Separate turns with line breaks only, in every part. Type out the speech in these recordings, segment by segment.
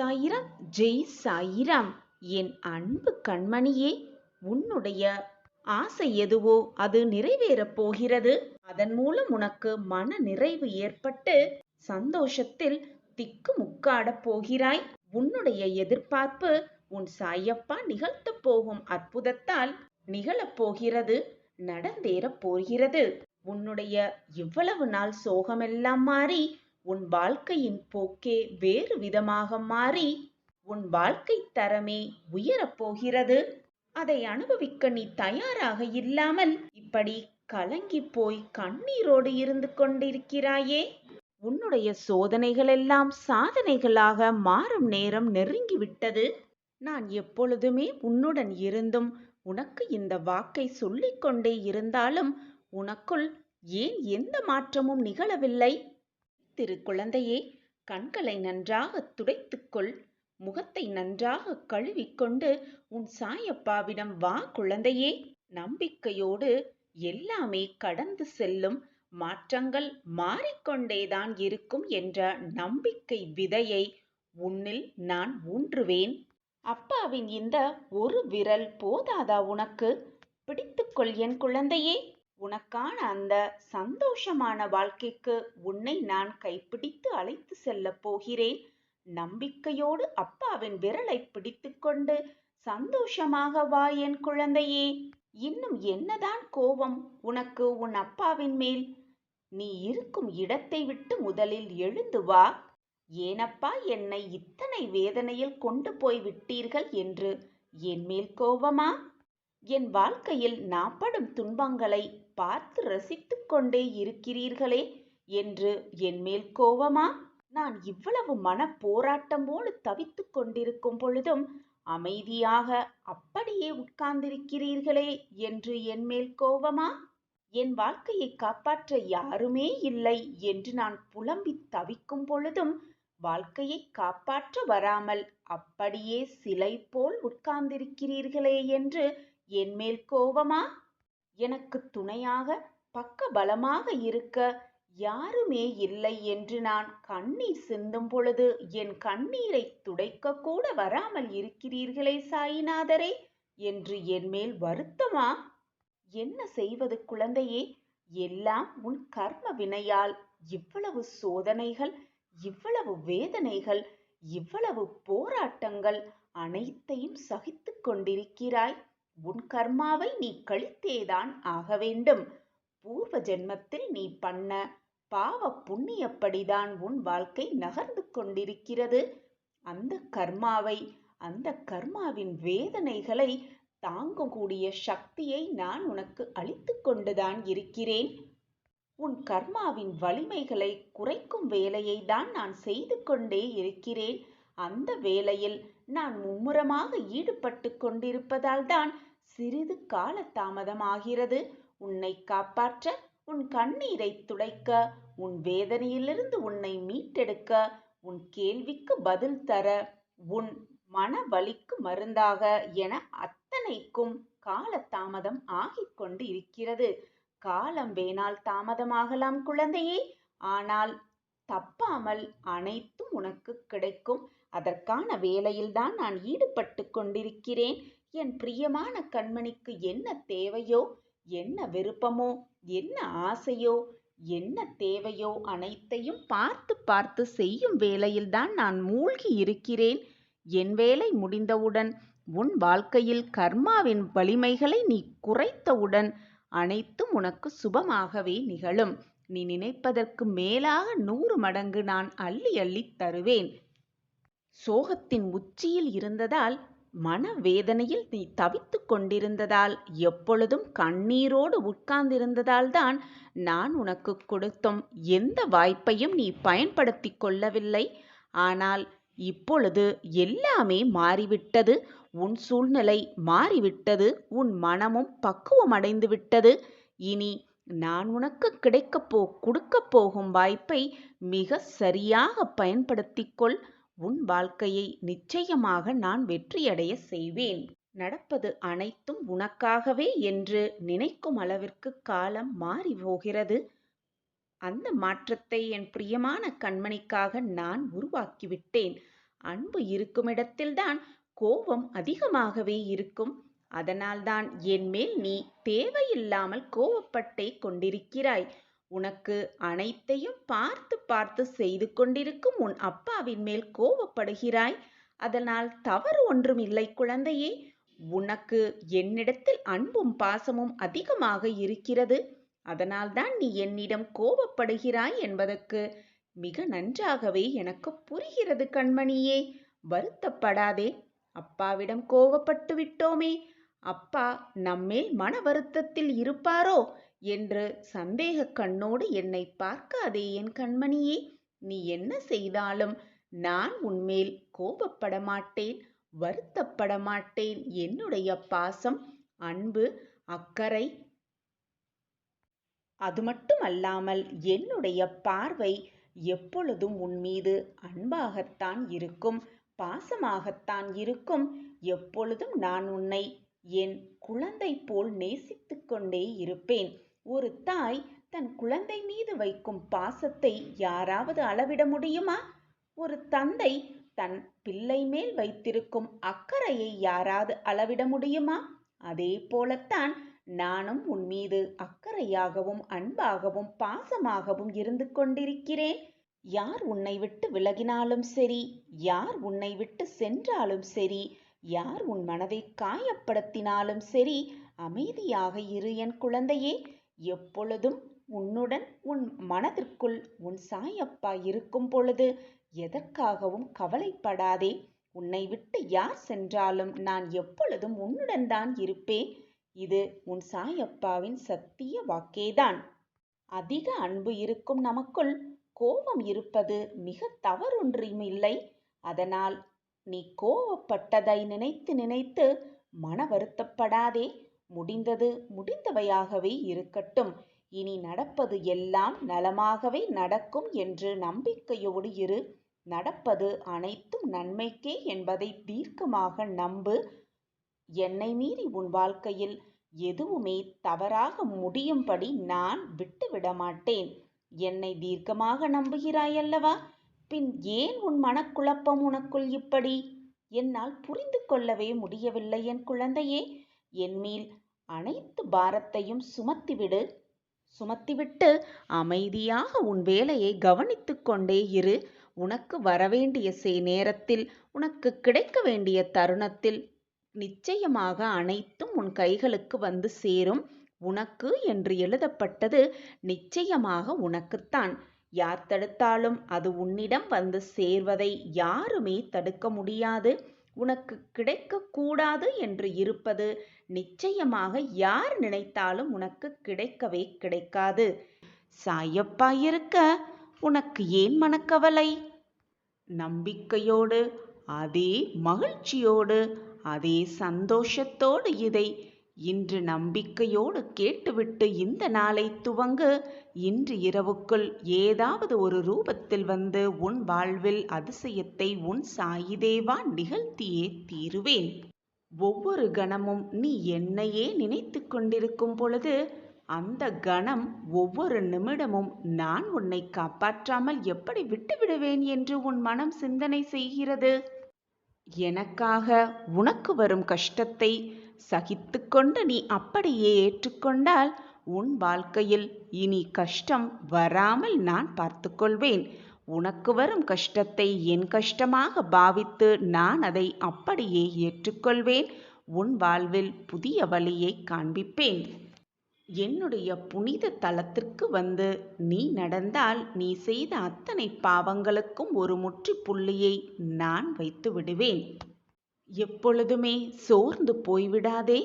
சாயிராம் ஜெய் சாயிராம். என் அன்பு கண்மணியே, உன்னுடைய ஆசை எதுவோ அது நிறைவேறப் போகிறது. அதன் மூலம் உனக்கு மன நிறைவு ஏற்பட்டு சந்தோஷத்தில் திக்கு முக்காடப் போகிறாய். உன்னுடைய எதிர்பார்ப்பு உன் சாயப்பா நிகழ்த்தப் போகும் அற்புதத்தால் நிகழப் போகிறது, நடந்தேறப் போகிறது. உன்னுடைய இவ்வளவு நாள் சோகமெல்லாம் மாறி உன் வாழ்க்கையின் போக்கே வேறு விதமாக மாறி உன் வாழ்க்கை தரமே உயரப் போகிறது. அதை அனுபவிக்க நீ தயாராக இல்லாமல் இப்படி கலங்கி போய் கண்ணீரோடு இருந்து கொண்டிருக்கிறாயே. உன்னுடைய சோதனைகளெல்லாம் சாதனைகளாக மாறும் நேரம் நெருங்கிவிட்டது. நான் எப்பொழுதுமே உன்னுடன் இருந்தும் உனக்கு இந்த வாக்கை சொல்லிக் கொண்டே இருந்தாலும் உனக்குள் ஏன் எந்த மாற்றமும் நிகழவில்லை? திரு குழந்தையே, கண்களை நன்றாக துடைத்துக்கொள், முகத்தை நன்றாக கழுவிக்கொண்டு உன் சாயப்பாவிடம் வா குழந்தையே. நம்பிக்கையோடு எல்லாமே கடந்து செல்லும், மாற்றங்கள் மாறிக்கொண்டேதான் இருக்கும் என்ற நம்பிக்கை விதையை உன்னில் நான் ஊன்றுவேன். அப்பாவின் இந்த ஒரு விரல் போதாதா உனக்கு? பிடித்துக்கொள் என் குழந்தையே. உனக்கான அந்த சந்தோஷமான வாழ்க்கைக்கு உன்னை நான் கைப்பிடித்து அழைத்து செல்லப் போகிறேன். நம்பிக்கையோடு அப்பாவின் விரலை பிடித்துக்கொண்டு சந்தோஷமாக வா என் குழந்தையே. இன்னும் என்னதான் கோபம் உனக்கு உன் அப்பாவின் மேல்? நீ இருக்கும் இடத்தை விட்டு முதலில் எழுந்து வா. ஏனப்பா என்னை இத்தனை வேதனையில் கொண்டு போய் விட்டீர்கள் என்று என் மேல் கோபமா? என் வாழ்க்கையில் நான் படும் துன்பங்களை பார்த்து ரசித்துக் கொண்டே இருக்கிறீர்களே என்று என் மேல் கோபமா? நான் இவ்வளவு மன போராட்டமோடு தவித்துக் கொண்டிருக்கும் பொழுதும் அமைதியாக அப்படியே உட்கார்ந்திருக்கிறீர்களே என்று என் மேல் கோபமா? என் வாழ்க்கையை காப்பாற்ற யாருமே இல்லை என்று நான் புலம்பி தவிக்கும் பொழுதும் வாழ்க்கையை காப்பாற்ற வராமல் அப்படியே சிலை போல் உட்கார்ந்திருக்கிறீர்களே என்று என் மேல் கோபமா? எனக்கு துணையாக பக்க பலமாக இருக்க யாருமே இல்லை என்று நான் கண்ணீர் சிந்தும் பொழுது என் கண்ணீரை துடைக்க கூட வராமல் இருக்கிறீர்களே சாயிநாதரே என்று என் மேல் வருத்தமா? என்ன செய்வது குழந்தையே? எல்லாம் உன் கர்ம வினையால் இவ்வளவு சோதனைகள், இவ்வளவு வேதனைகள், இவ்வளவு போராட்டங்கள் அனைத்தையும் சகித்துக் கொண்டிருக்கிறாய். உன் கர்மாவை நீ கழித்தேதான் ஆக வேண்டும். பூர்வ ஜென்மத்தில் நீ பண்ண பாவ புண்ணியப்படிதான் உன் வாழ்க்கை நகர்ந்து கொண்டிருக்கிறது. அந்த கர்மாவை, அந்த கர்மாவின் வேதனைகளை தாங்கக்கூடிய சக்தியை நான் உனக்கு அளித்து கொண்டுதான் இருக்கிறேன். உன் கர்மாவின் வலிமைகளை குறைக்கும் வேலையை தான் நான் செய்து கொண்டே இருக்கிறேன். அந்த வேலையில் நான் மும்முரமாக ஈடுபட்டு கொண்டிருப்பதால் தான் சிறிது கால தாமதமாகிறது. உன்னை காப்பாற்ற, உன் கண்ணீரை துடைக்க, உன் வேதனையிலிருந்து உன்னை மீட்டெடுக்க, உன் கேள்விக்கு பதில் தர, உன் மன வலிக்கு மருந்தாக என அத்தனைக்கும் கால தாமதம் ஆகிக் கொண்டு இருக்கிறது. காலம் வேணால் தாமதமாகலாம் குழந்தையே, ஆனால் தப்பாமல் அனைத்தும் உனக்கு கிடைக்கும். அதற்கான வேலையில்தான் நான் ஈடுபட்டு கொண்டிருக்கிறேன். என் பிரியமான கண்மணிக்கு என்ன தேவையோ, என்ன விருப்பமோ, என்ன ஆசையோ, என்ன தேவையோ அனைத்தையும் பார்த்து பார்த்து செய்யும் வேலையில்தான் நான் மூழ்கி இருக்கிறேன். என் வேலை முடிந்தவுடன் உன் வாழ்க்கையில் கர்மாவின் வலிமைகளை நீ குறைத்தவுடன் அனைத்தும் உனக்கு சுபமாகவே நிகழும். நீ நினைப்பதற்கு மேலாக 100 மடங்கு நான் அள்ளி அள்ளி தருவேன். சோகத்தின் உச்சியில் இருந்ததால், மனவேதனையில் நீ தவித்துக் கொண்டிருந்ததால், எப்பொழுதும் கண்ணீரோடு உட்கார்ந்திருந்ததால் தான் நான் உனக்கு கொடுத்தும் எந்த வாய்ப்பையும் நீ பயன்படுத்தி கொள்ளவில்லை. ஆனால் இப்பொழுது எல்லாமே மாறிவிட்டது. உன் சூழ்நிலை மாறிவிட்டது. உன் மனமும் பக்குவமடைந்து விட்டது. இனி நான் உனக்கு கொடுக்கப் போகும் வாய்ப்பை மிக சரியாக பயன்படுத்திக்கொள். உன் வாழ்க்கையை நிச்சயமாக நான் வெற்றியடைய செய்வேன். நடப்பது அனைத்தும் உனக்காகவே என்று நினைக்கும் அளவிற்கு காலம் மாறி போகிறது. அந்த மாற்றத்தை என் பிரியமான கண்மணிக்காக நான் உருவாக்கிவிட்டேன். அன்பு இருக்கும் இடத்தில்தான் கோபம் அதிகமாகவே இருக்கும். அதனால்தான் என் மேல் நீ தேவையில்லாமல் கோபப்பட்டே கொண்டிருக்கிறாய். உனக்கு அனைத்தையும் பார்த்து பார்த்து செய்து கொண்டிருக்கும் உன் அப்பாவின் மேல் கோபப்படுகிறாய். அதனால் தவறு ஒன்றும் இல்லை குழந்தையே. உனக்கு என்னிடத்தில் அன்பும் பாசமும் அதிகமாக இருக்கிறது. அதனால்தான் நீ என்னிடம் கோபப்படுகிறாய் என்பதற்கு மிக நன்றாகவே எனக்கு புரிகிறது கண்மணியே. வருத்தப்படாதே. அப்பாவிடம் கோபப்பட்டு விட்டோமே, அப்பா நம்மேல் மன வருத்தத்தில் இருப்பாரோ என்று சந்தேக கண்ணோடு என்னை பார்க்காதே என் கண்மணியே. நீ என்ன செய்தாலும் நான் உன்மேல் கோபப்பட மாட்டேன், வருத்தப்பட மாட்டேன். என்னுடைய பாசம், அன்பு, அக்கறை, அது மட்டுமல்லாமல் என்னுடைய பார்வை எப்பொழுதும் உன் மீது அன்பாகத்தான் இருக்கும், பாசமாகத்தான் இருக்கும். எப்பொழுதும் நான் உன்னை என் குழந்தை போல் நேசித்து கொண்டே இருப்பேன். ஒரு தாய் தன் குழந்தை மீது வைக்கும் பாசத்தை யாராவது அளவிட முடியுமா? ஒரு தந்தை தன் பிள்ளை மேல் வைத்திருக்கும் அக்கறையை யாராவது அளவிட முடியுமா? அதே போலத்தான் நானும் உன் மீது அக்கறையாகவும் அன்பாகவும் பாசமாகவும் இருந்து கொண்டிருக்கிறேன். யார் உன்னை விட்டு விலகினாலும் சரி, யார் உன்னை விட்டு சென்றாலும் சரி, யார் உன் மனதை காயப்படுத்தினாலும் சரி, அமைதியாக இரு என் குழந்தையே. எப்பொழுதும் உன்னுடன் உன் மனதிற்குள் உன் சாயப்பா இருக்கும் பொழுது எதற்காகவும் கவலைப்படாதே. உன்னை விட்டு யார் சென்றாலும் நான் எப்பொழுதும் உன்னுடன் தான் இருப்பேன். இது உன் சாயப்பாவின் சத்திய வாக்கேதான். அதிக அன்பு இருக்கும் நமக்குள் கோபம் இருப்பது மிக தவறொன்றுமில்லை. அதனால் நீ கோபப்பட்டதை நினைத்து நினைத்து மன வருத்தப்படாதே. முடிந்தது முடிந்தவையாகவே இருக்கட்டும். இனி நடப்பது எல்லாம் நலமாகவே நடக்கும் என்று நம்பிக்கையோடு இரு. நடப்பது அனைத்தும் நன்மைக்கே என்பதை தீர்க்கமாக நம்பு. என்னை மீறி உன் வாழ்க்கையில் எதுவுமே தவறாக முடியும்படி நான் விட்டுவிட மாட்டேன். என்னை தீர்க்கமாக நம்புகிறாயல்லவா? பின் ஏன் உன் மனக்குழப்பம் உனக்குள் இப்படி? என்னால் புரிந்து கொள்ளவே முடியவில்லை என் குழந்தையே. என்மேல் அனைத்து பாரத்தையும் சுமத்திவிட்டு அமைதியாக உன் வேலையை கவனித்து கொண்டே இரு. உனக்கு வரவேண்டிய நேரத்தில், உனக்கு கிடைக்க வேண்டிய தருணத்தில் நிச்சயமாக அனைத்தும் உன் கைகளுக்கு வந்து சேரும். உனக்கு என்று எழுதப்பட்டது நிச்சயமாக உனக்குத்தான். யார் தடுத்தாலும் அது உன்னிடம் வந்து சேர்வதை யாருமே தடுக்க முடியாது. உனக்கு கிடைக்கக்கூடாது என்று இருப்பது நிச்சயமாக யார் நினைத்தாலும் உனக்கு கிடைக்கவே கிடைக்காது. சாயப்பா இருக்க உனக்கு ஏன் மனக்கவலை? நம்பிக்கையோடு, அதே மகிழ்ச்சியோடு, அதே சந்தோஷத்தோடு இதை இன்று நம்பிக்கையோடு கேட்டுவிட்டு இந்த நாளை துவங்கு. இன்று இரவுக்குள் ஏதாவது ஒரு ரூபத்தில் வந்து உன் வாழ்வில் அதிசயத்தை உன் சாயிதேவா நிகழ்த்தியே தீருவேன். ஒவ்வொரு கணமும் நீ என்னையே நினைத்து கொண்டிருக்கும் பொழுது அந்த கணம் ஒவ்வொரு நிமிடமும் நான் உன்னை காப்பாற்றாமல் எப்படி விட்டுவிடுவேன் என்று உன் மனம் சிந்தனை செய்கிறது. எனக்காக உனக்கு வரும் கஷ்டத்தை சகித்துக்கொண்டு நீ அப்படியே ஏற்றுக்கொண்டால் உன் வாழ்க்கையில் இனி கஷ்டம் வராமல் நான் பார்த்துக்கொள்வேன். உனக்கு வரும் கஷ்டத்தை என் கஷ்டமாக பாவித்து நான் அதை அப்படியே ஏற்றுக்கொள்வேன். உன் வாழ்வில் புதிய வழியை காண்பிப்பேன். என்னுடைய புனித தலத்திற்கு வந்து நீ நடந்தால் நீ செய்த அத்தனை பாவங்களுக்கும் ஒரு முற்றுப்புள்ளியை நான் வைத்து விடுவேன். எப்பொழுதுமே சோர்ந்து போய்விடாதே.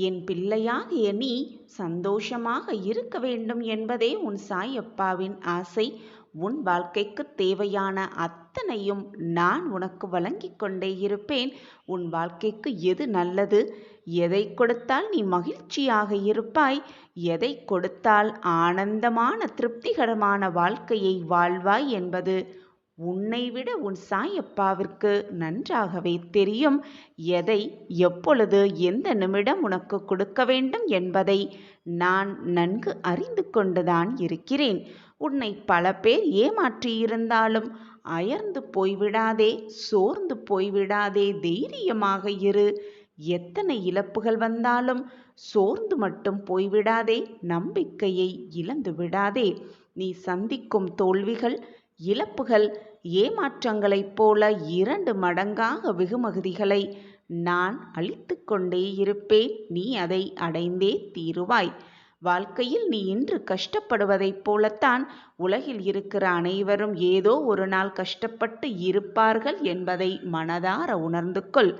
என் பிள்ளையாகிய நீ சந்தோஷமாக இருக்க வேண்டும் என்பதே உன் சாயப்பாவின் ஆசை. உன் வாழ்க்கைக்கு தேவையான அத்தனையும் நான் உனக்கு வழங்கிக் கொண்டே இருப்பேன். உன் வாழ்க்கைக்கு எது நல்லது, எதை கொடுத்தால் நீ மகிழ்ச்சியாக இருப்பாய், எதை கொடுத்தால் ஆனந்தமான திருப்திகரமான வாழ்க்கையை வாழ்வாய் என்பது உன்னை விட உன் சாயப்பாவிற்கு நன்றாகவே தெரியும். எதை எப்பொழுது எந்த நிமிடம் உனக்கு கொடுக்க வேண்டும் என்பதை நான் நன்கு அறிந்து கொண்டுதான் இருக்கிறேன். உன்னை பல பேர் ஏமாற்றியிருந்தாலும் அயர்ந்து போய்விடாதே, சோர்ந்து போய்விடாதே, தைரியமாக இரு. எத்தனை இழப்புகள் வந்தாலும் சோர்ந்து மட்டும் போய்விடாதே, நம்பிக்கையை இழந்து விடாதே. நீ சந்திக்கும் தோல்விகள், இழப்புகள், ஏமாற்றங்களைப் போல 2 மடங்காக வெகுமதிகளை நான் அளித்து கொண்டே இருப்பேன். நீ அதை அடைந்தே தீருவாய். வாழ்க்கையில் நீ இன்று கஷ்டப்படுவதைப் போலத்தான் உலகில் இருக்கிற அனைவரும் ஏதோ ஒரு நாள் கஷ்டப்பட்டு இருப்பார்கள் என்பதை மனதார உணர்ந்து கொள்.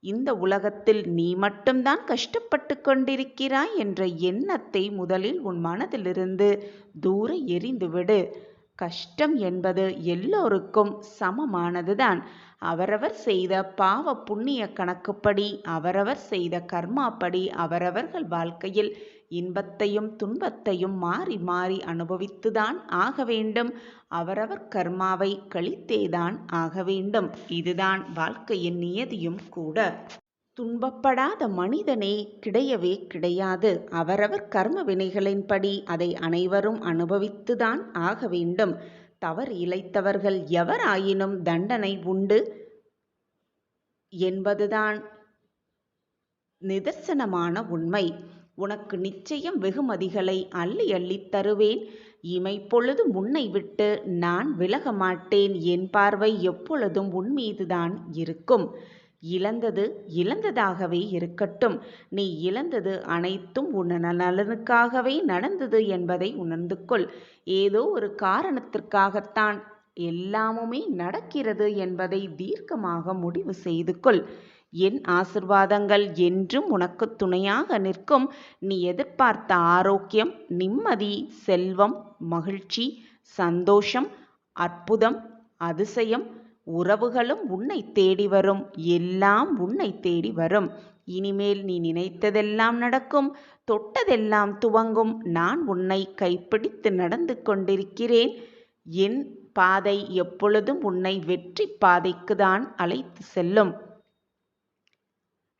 இந்த உலகத்தில் நீ மட்டும்தான் கஷ்டப்பட்டு கொண்டிருக்கிறாய் என்ற எண்ணத்தை முதலில் உன் மனதிலிருந்து தூர எறிந்துவிடு. கஷ்டம் என்பது எல்லோருக்கும் சமமானதுதான். அவரவர் செய்த பாவ புண்ணிய கணக்குப்படி, அவரவர் செய்த கர்மாப்படி அவரவர்கள் வாழ்க்கையில் இன்பத்தையும் துன்பத்தையும் மாறி மாறி அனுபவித்துதான் ஆக வேண்டும். அவரவர் கர்மாவை கழித்தேதான் ஆக வேண்டும். இதுதான் வாழ்க்கையின் நியதியும் கூட. துன்பப்படாத மனிதனே கிடையவே கிடையாது. அவரவர் கர்ம வினைகளின்படி அதை அனைவரும் அனுபவித்துதான் ஆக வேண்டும். தவறு இழைத்தவர்கள் எவராயினும் தண்டனை உண்டு என்பதுதான் நிதர்சனமான உண்மை. உனக்கு நிச்சயம் வெகுமதிகளை அள்ளி அள்ளித் தருவேன். இமைப்பொழுது உன்னை விட்டு நான் விலக மாட்டேன். என் பார்வை எப்பொழுதும் உன் மீதுதான் இருக்கும். இழந்தது இழந்ததாகவே இருக்கட்டும். நீ இழந்தது அனைத்தும் உன் நலனுக்காகவே நடந்தது என்பதை உணர்ந்து கொள். ஏதோ ஒரு காரணத்திற்காகத்தான் எல்லாமுமே நடக்கிறது என்பதை தீர்க்கமாக முடிவு செய்து கொள். என் ஆசிர்வாதங்கள் என்றும் உனக்கு துணையாக நிற்கும். நீ எதிர்பார்த்த ஆரோக்கியம், நிம்மதி, செல்வம், மகிழ்ச்சி, சந்தோஷம், அற்புதம், அதிசயம், உறவுகளும் உன்னை தேடி வரும். எல்லாம் உன்னை தேடி வரும். இனிமேல் நீ நினைத்ததெல்லாம் நடக்கும், தொட்டதெல்லாம் துவங்கும். நான் உன்னை கைப்பிடித்து நடந்து கொண்டிருக்கிறேன். என் பாதை எப்பொழுதும் உன்னை வெற்றி பாதைக்கு தான் அழைத்து செல்லும்.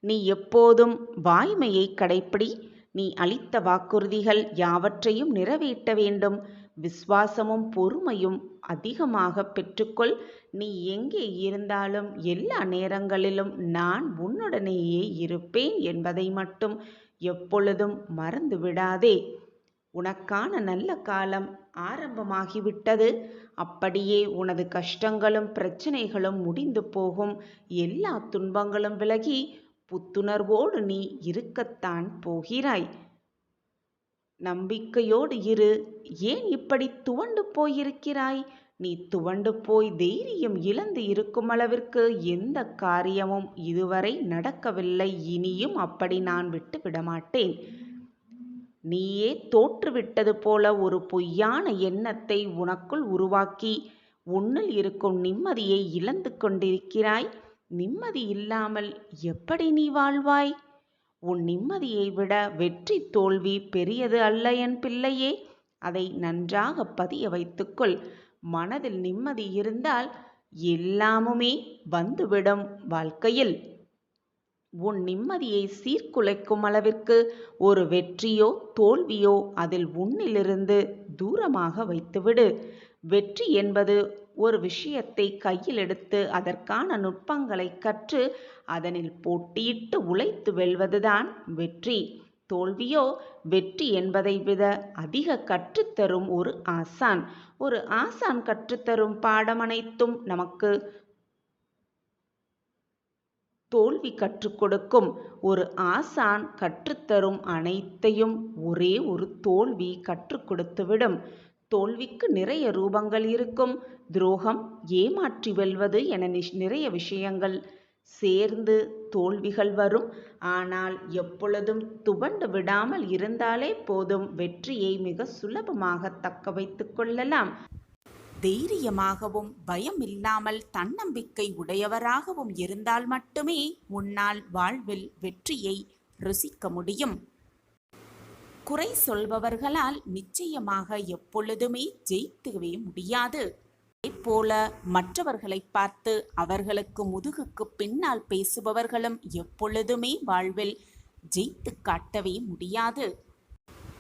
நீ எப்போதும் வாய்மையை கடைப்பிடி. நீ அளித்த வாக்குறுதிகள் யாவற்றையும் நிறைவேற்ற வேண்டும். விசுவாசமும் பொறுமையும் அதிகமாக பெற்றுக்கொள். நீ எங்கே இருந்தாலும் எல்லா நேரங்களிலும் நான் உன்னுடனேயே இருப்பேன் என்பதை மட்டும் எப்பொழுதும் மறந்து விடாதே. உனக்கான நல்ல காலம் ஆரம்பமாகிவிட்டது. அப்படியே உனது கஷ்டங்களும் பிரச்சனைகளும் முடிந்து போகும். எல்லா துன்பங்களும் விலகி புத்துணர்வோடு நீ இருக்கத்தான் போகிறாய். நம்பிக்கையோடு இரு. ஏன் இப்படி துவண்டு போயிருக்கிறாய்? நீ துவண்டு போய் தைரியம் இழந்து இருக்கும் அளவிற்கு எந்த காரியமும் இதுவரை நடக்கவில்லை. இனியும் அப்படி நான் விட்டுவிட மாட்டேன். நீயே தோற்றுவிட்டது போல ஒரு பொய்யான எண்ணத்தை உனக்குள் உருவாக்கி உன்னில் இருக்கும் நிம்மதியை இழந்து கொண்டிருக்கிறாய். நிம்மதி இல்லாமல் எப்படி நீ வாழ்வாய்? உன் நிம்மதியை விட வெற்றி தோல்வி பெரியது அல்ல என் பிள்ளையே. அதை நன்றாக பதிய வைத்துக்கொள். மனதில் நிம்மதி இருந்தால் எல்லாமுமே வந்துவிடும். வாழ்க்கையில் உன் நிம்மதியை சீர்குலைக்கும் அளவிற்கு ஒரு வெற்றியோ தோல்வியோ அதில் உன்னிலிருந்து தூரமாக வைத்துவிடு. வெற்றி என்பது ஒரு விஷயத்தை கையில் எடுத்து அதற்கான நுட்பங்களை கற்று அதனில் போட்டியிட்டு உழைத்து வெல்வதுதான் வெற்றி. தோல்வியோ வெற்றி என்பதை விட அதிக கற்றுத்தரும் ஒரு ஆசான். ஒரு ஆசான் கற்றுத்தரும் பாடம் அனைத்தும் நமக்கு தோல்வி கற்றுக் கொடுக்கும். ஒரு ஆசான் கற்றுத்தரும் அனைத்தையும் ஒரே ஒரு தோல்வி கற்றுக் கொடுத்துவிடும். தோல்விக்கு நிறைய ரூபங்கள் இருக்கும். துரோகம், ஏமாற்றி வெல்வது என நிறைய விஷயங்கள் சேர்ந்து தோல்விகள் வரும். ஆனால் எப்பொழுதும் துவண்டு விடாமல் இருந்தாலே போதும். வெற்றியை மிக சுலபமாக தக்க வைத்துக் கொள்ளலாம். தைரியமாகவும் பயம் இல்லாமல் தன்னம்பிக்கை உடையவராகவும் இருந்தால் மட்டுமே உன்னால் வாழ்வில் வெற்றியை ருசிக்க முடியும். குறை சொல்பவர்களால் நிச்சயமாக எப்பொழுதுமே ஜெயிக்கவே முடியாது. அதேபோல மற்றவர்களை பார்த்து அவர்களுக்கு முதுகுக்கு பின்னால் பேசுபவர்களும் எப்பொழுதுமே வாழ்வில் ஜெயித்து காட்டவே முடியாது.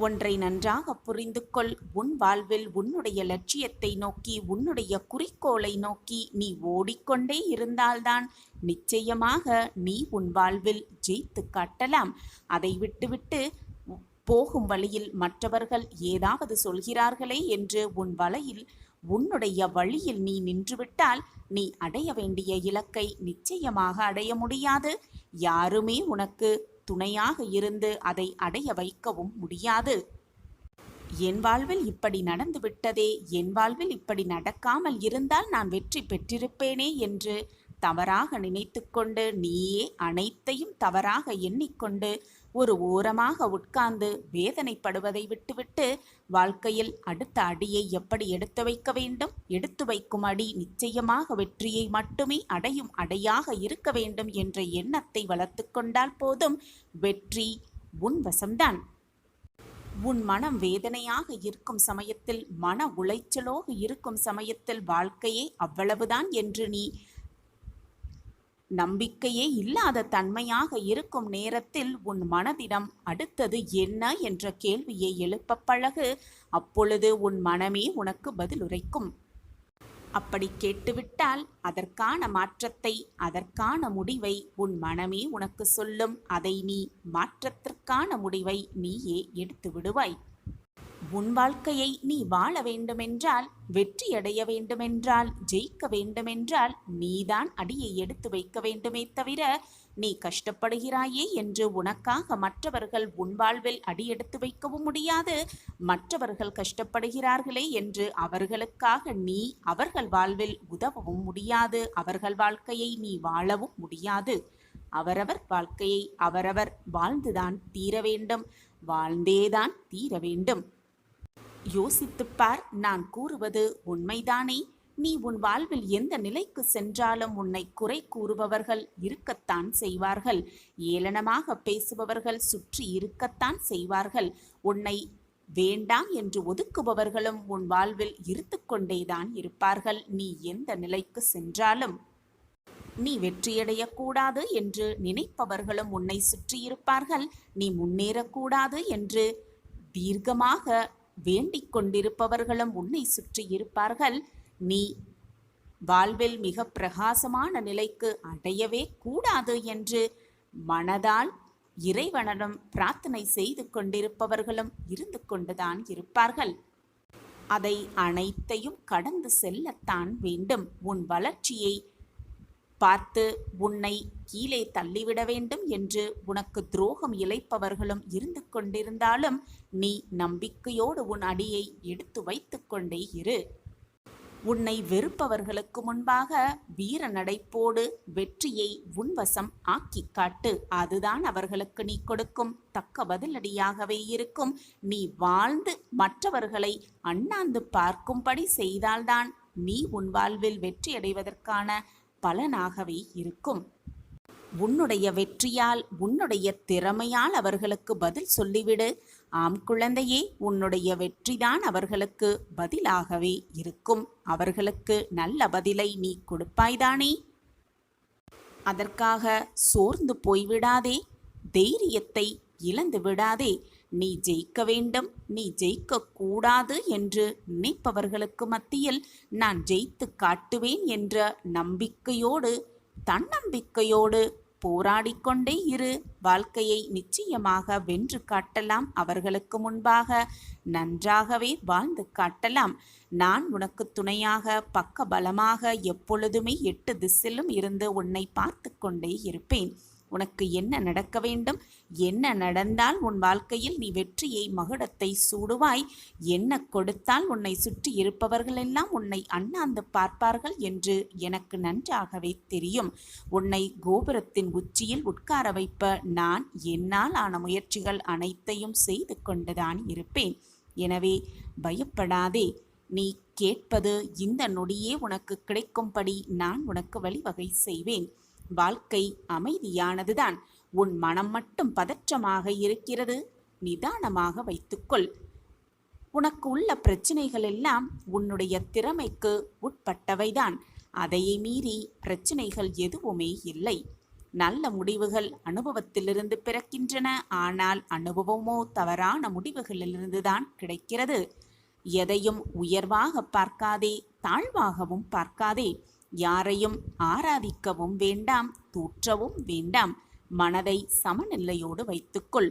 ஒன்றை நன்றாக புரிந்து கொள். உன் வாழ்வில் உன்னுடைய லட்சியத்தை நோக்கி, உன்னுடைய குறிக்கோளை நோக்கி நீ ஓடிக்கொண்டே இருந்தால்தான் நிச்சயமாக நீ உன் வாழ்வில் ஜெயித்து காட்டலாம். அதை விட்டுவிட்டு போகும் வழியில் மற்றவர்கள் ஏதாவது சொல்கிறார்களே என்று உன்னுடைய வழியில் நீ நின்றுவிட்டால் நீ அடைய வேண்டிய இலக்கை நிச்சயமாக அடைய முடியாது. யாருமே உனக்கு துணையாக இருந்து அதை அடைய வைக்கவும் முடியாது. என் வாழ்வில் இப்படி நடந்து விட்டதே, என் வாழ்வில் இப்படி நடக்காமல் இருந்தால் நான் வெற்றி பெற்றிருப்பேனே என்று தவறாக நினைத்து கொண்டு, நீயே அனைத்தையும் தவறாக எண்ணிக்கொண்டு ஒரு ஓரமாக உட்கார்ந்து வேதனைப்படுவதை விட்டுவிட்டு, வாழ்க்கையில் அடுத்த அடியை எப்படி எடுத்து வைக்க வேண்டும், எடுத்து வைக்கும் அடி நிச்சயமாக வெற்றியை மட்டுமே அடையும் அடையாக இருக்க வேண்டும் என்ற எண்ணத்தை வளர்த்து கொண்டால் போதும். வெற்றி உன் வசம்தான். உன் மனம் வேதனையாக இருக்கும் சமயத்தில், மன உளைச்சலோக இருக்கும் சமயத்தில் வாழ்க்கையே அவ்வளவுதான் என்று நீ நம்பிக்கையே இல்லாத தன்மையாக இருக்கும் நேரத்தில் உன் மனதிடம் அடுத்தது என்ன என்ற கேள்வியை எழுப்ப பழகு. அப்பொழுது உன் மனமே உனக்கு பதிலுரைக்கும். அப்படி கேட்டுவிட்டால் அதற்கான மாற்றத்தை, அதற்கான முடிவை உன் மனமே உனக்கு சொல்லும். அதை நீ மாற்றத்திற்கான முடிவை நீயே எடுத்து விடுவாய். உன் வாழ்க்கையை நீ வாழ வேண்டுமென்றால், வெற்றியடைய வேண்டுமென்றால், ஜெயிக்க வேண்டுமென்றால் நீதான் அடியை எடுத்து வைக்க வேண்டுமே தவிர, நீ கஷ்டப்படுகிறாயே என்று உனக்காக மற்றவர்கள் உன் வாழ்வில் அடியெடுத்து வைக்கவும் முடியாது. மற்றவர்கள் கஷ்டப்படுகிறார்களே என்று அவர்களுக்காக நீ அவர்கள் வாழ்வில் உதவவும் முடியாது. அவர்கள் வாழ்க்கையை நீ வாழவும் முடியாது. அவரவர் வாழ்க்கையை அவரவர் வாழ்ந்துதான் தீர வேண்டும், வாழ்ந்தேதான் தீர வேண்டும். யோசித்துப்பார், நான் கூறுவது உண்மைதானே? நீ உன் வாழ்வில் எந்த நிலைக்கு சென்றாலும் உன்னை குறை கூறுபவர்கள் இருக்கத்தான் செய்வார்கள். ஏளனமாக பேசுபவர்கள் சுற்றி இருக்கத்தான் செய்வார்கள். உன்னை வேண்டாம் என்று ஒதுக்குபவர்களும் உன் வாழ்வில் இருந்து கொண்டேதான் இருப்பார்கள். நீ எந்த நிலைக்கு சென்றாலும் நீ வெற்றியடையக்கூடாது என்று நினைப்பவர்களும் உன்னை சுற்றியிருப்பார்கள். நீ முன்னேறக்கூடாது என்று தீர்க்கமாக வேண்டிக் கொண்டிருப்பவர்களும் உன்னை சுற்றி இருப்பார்கள். நீ வாழ்வில் மிக பிரகாசமான நிலைக்கு அடையவே கூடாது என்று மனதால் இறைவனிடம் பிரார்த்தனை செய்து கொண்டிருப்பவர்களும் இருந்து கொண்டுதான் இருப்பார்கள். அதை அனைத்தையும் கடந்து செல்லத்தான் வேண்டும். உன் வளர்ச்சியை பார்த்து உன்னை கீழே தள்ளிவிட வேண்டும் என்று உனக்கு துரோகம் இழைப்பவர்களும் இருந்து கொண்டிருந்தாலும் நீ நம்பிக்கையோடு உன் அடியை எடுத்து வைத்து கொண்டே இரு. உன்னை வெறுப்பவர்களுக்கு முன்பாக வீர நடைப்போடு வெற்றியை உன்வசம் ஆக்கி காட்டு. அதுதான் அவர்களுக்கு நீ கொடுக்கும் தக்க பதிலடியாகவே இருக்கும். நீ வாழ்ந்து மற்றவர்களை அண்ணாந்து பார்க்கும்படி செய்தால்தான் நீ உன் வாழ்வில் வெற்றியடைவதற்கான பலனாகவே இருக்கும். உன்னுடைய வெற்றியால், உன்னுடைய திறமையால் அவர்களுக்கு பதில் சொல்லிவிடு. ஆம் குழந்தையே, உன்னுடைய வெற்றிதான் அவர்களுக்கு பதிலாகவே இருக்கும். அவர்களுக்கு நல்ல பதிலை நீ கொடுப்பாய்தானே? அதற்காக சோர்ந்து போய்விடாதே, தைரியத்தை இழந்து விடாதே. நீ ஜெயிக்க வேண்டும், நீ ஜெயிக்க கூடாது என்று நினைப்பவர்களுக்கு மத்தியில் நான் ஜெயித்து காட்டுவேன் என்ற நம்பிக்கையோடு, தன்னம்பிக்கையோடு போராடிக்கொண்டே இரு. வாழ்க்கையை நிச்சயமாக வென்று காட்டலாம். அவர்களுக்கு முன்பாக நன்றாகவே வாழ்ந்து காட்டலாம். நான் உனக்கு துணையாக, பக்க பலமாக எப்பொழுதுமே 8 திசையிலும் இருந்து உன்னை பார்த்து கொண்டே இருப்பேன். உனக்கு என்ன நடக்க வேண்டும், என்ன நடந்தால் உன் வாழ்க்கையில் நீ வெற்றியை மகுடத்தை சூடுவாய், என்ன கொடுத்தால் உன்னை சுற்றி இருப்பவர்களெல்லாம் உன்னை அண்ணாந்து பார்ப்பார்கள் என்று எனக்கு நன்றாகவே தெரியும். உன்னை கோபுரத்தின் உச்சியில் உட்கார வைப்ப நான் என்னால் ஆன முயற்சிகள் அனைத்தையும் செய்து கொண்டுதான் இருப்பேன். எனவே பயப்படாதே. நீ கேட்பது இந்த நொடியே உனக்கு கிடைக்கும்படி நான் உனக்கு வழிவகை செய்வேன். வாழ்க்கை அமைதியானதுதான். உன் மனம் மட்டும் பதற்றமாக இருக்கிறது. நிதானமாக வைத்துக்கொள். உனக்கு உள்ள பிரச்சனைகள் எல்லாம் உன்னுடைய திறமைக்கு உட்பட்டவைதான். அதையே மீறி பிரச்சனைகள் எதுவுமே இல்லை. நல்ல முடிவுகள் அனுபவத்திலிருந்து பிறக்கின்றன. ஆனால் அனுபவமோ தவறான முடிவுகளிலிருந்துதான் கிடைக்கிறது. எதையும் உயர்வாக பார்க்காதே, தாழ்வாகவும் பார்க்காதே. யாரையும் ஆராதிக்கவும் வேண்டாம், தூற்றவும் வேண்டாம். மனதை சமநிலையோடு வைத்துக்கொள்.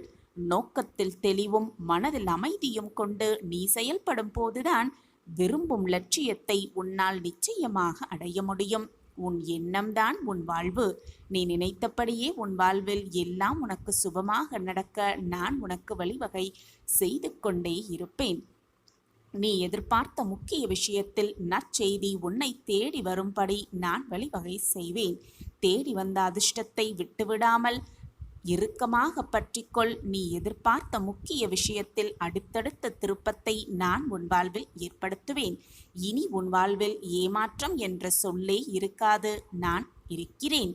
நோக்கத்தில் தெளிவும் மனதில் அமைதியும் கொண்டு நீ செயல்படும் போதுதான் விரும்பும் லட்சியத்தை உன்னால் நிச்சயமாக அடைய முடியும். உன் எண்ணம்தான் உன் வாழ்வு. நீ நினைத்தபடியே உன் வாழ்வில் எல்லாம் உனக்கு சுபமாக நடக்க நான் உனக்கு வழிவகை செய்து கொண்டே இருப்பேன். நீ எதிர்பார்த்த முக்கிய விஷயத்தில் நற்செய்தி உன்னை தேடி வரும்படி நான் வழிவகை செய்வேன். தேடி வந்த அதிர்ஷ்டத்தை விட்டுவிடாமல் இறுக்கமாக பற்றிக்கொள். நீ எதிர்பார்த்த முக்கிய விஷயத்தில் அடுத்தடுத்த திருப்பத்தை நான் உன் வாழ்வில் ஏற்படுத்துவேன். இனி உன் வாழ்வில் ஏமாற்றம் என்ற சொல்லே இருக்காது. நான் இருக்கிறேன்.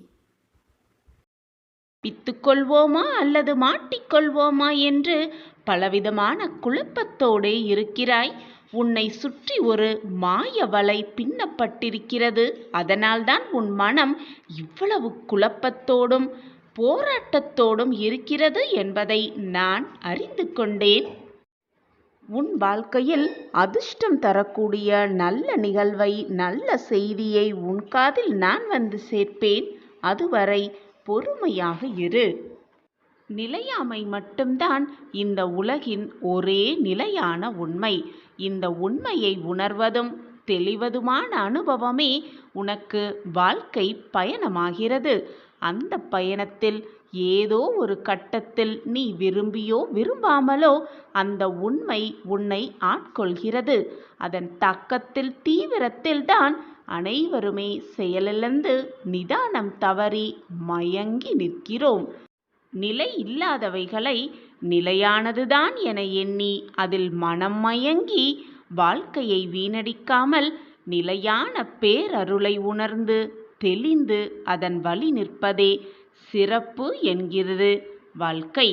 பித்துக்கொள்வோமா அல்லது மாட்டிக்கொள்வோமா என்று பலவிதமான குழப்பத்தோடே இருக்கிறாய். உன்னை சுற்றி ஒரு மாய வலை பின்னப்பட்டிருக்கிறது. அதனால்தான் உன் மனம் இவ்வளவு குழப்பத்தோடும் போராட்டத்தோடும் இருக்கிறது என்பதை நான் அறிந்து கொண்டேன். உன் வாழ்க்கையில் அதிர்ஷ்டம் தரக்கூடிய நல்ல நிகழ்வை, நல்ல செய்தியை உன் காதில் நான் வந்து சேர்ப்பேன். அதுவரை பொறுமையாக இரு. நிலையாமை மட்டும்தான் இந்த உலகின் ஒரே நிலையான உண்மை. இந்த உண்மையை உணர்வதும் தெளிவதுமான அனுபவமே உனக்கு வாழ்க்கை பயணமாகிறது. அந்த பயணத்தில் ஏதோ ஒரு கட்டத்தில் நீ விரும்பியோ விரும்பாமலோ அந்த உண்மை உன்னை ஆட்கொள்கிறது. அதன் தாக்கத்தில் தீவிரத்தில் தான் அனைவருமே செயலிழந்து நிதானம் தவறி மயங்கி நிற்கிறோம். நிலை இல்லாதவைகளை நிலையானதுதான் என எண்ணி அதில் மனம் மயங்கி வாழ்க்கையை வீணடிக்காமல் நிலையான பேரருளை உணர்ந்து தெளிந்து அதன் வழி நிற்பதே சிறப்பு என்கிறது வாழ்க்கை.